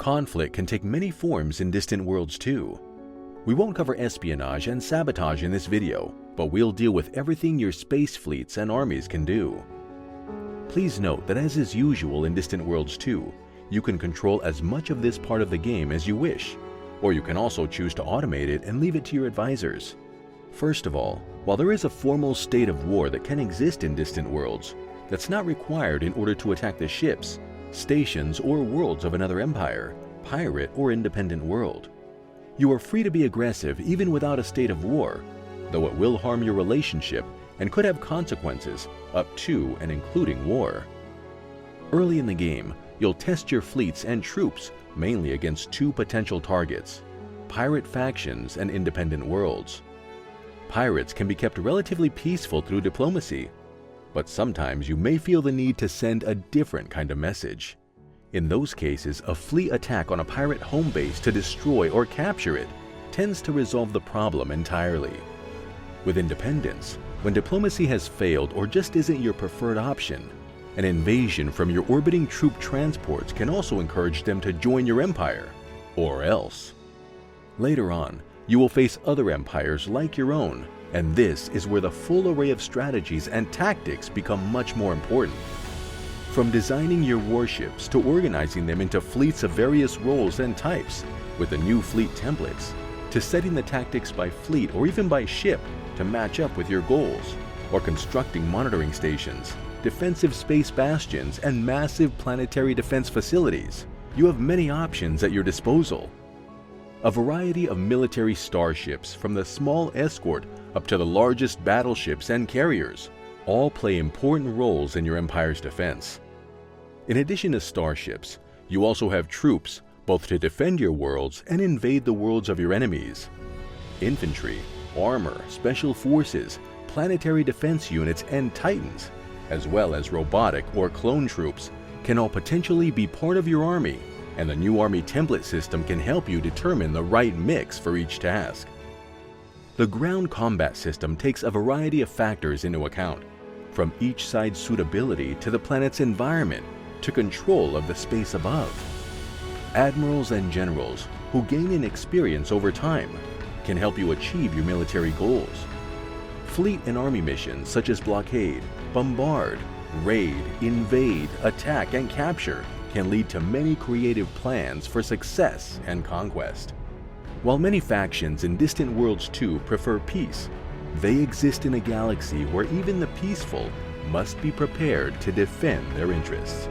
Conflict can take many forms in Distant Worlds 2. We won't cover espionage and sabotage in this video, but we'll deal with everything your space fleets and armies can do. Please note that as is usual in Distant Worlds 2, you can control as much of this part of the game as you wish, or you can also choose to automate it and leave it to your advisors. First of all, while there is a formal state of war that can exist in Distant Worlds, that's not required in order to attack the ships, stations, or worlds of another empire, pirate, or independent world. You are free to be aggressive even without a state of war, though it will harm your relationship and could have consequences up to and including war. Early in the game, you'll test your fleets and troops mainly against two potential targets: pirate factions and independent worlds. Pirates can be kept relatively peaceful through diplomacy, but sometimes you may feel the need to send a different kind of message. In those cases, a fleet attack on a pirate home base to destroy or capture it tends to resolve the problem entirely. With independence, when diplomacy has failed or just isn't your preferred option, an invasion from your orbiting troop transports can also encourage them to join your empire, or else. Later on, you will face other empires like your own, and this is where the full array of strategies and tactics become much more important. From designing your warships to organizing them into fleets of various roles and types with the new fleet templates, to setting the tactics by fleet or even by ship to match up with your goals, or constructing monitoring stations, defensive space bastions, and massive planetary defense facilities, you have many options at your disposal. A variety of military starships, from the small escort up to the largest battleships and carriers, all play important roles in your empire's defense. In addition to starships, you also have troops, both to defend your worlds and invade the worlds of your enemies. Infantry, armor, special forces, planetary defense units, and titans, as well as robotic or clone troops, can all potentially be part of your army, and the new army template system can help you determine the right mix for each task. The ground combat system takes a variety of factors into account, from each side's suitability to the planet's environment to control of the space above. Admirals and generals, who gain in experience over time, can help you achieve your military goals. Fleet and army missions such as blockade, bombard, raid, invade, attack, and capture can lead to many creative plans for success and conquest. While many factions in Distant Worlds 2 prefer peace, they exist in a galaxy where even the peaceful must be prepared to defend their interests.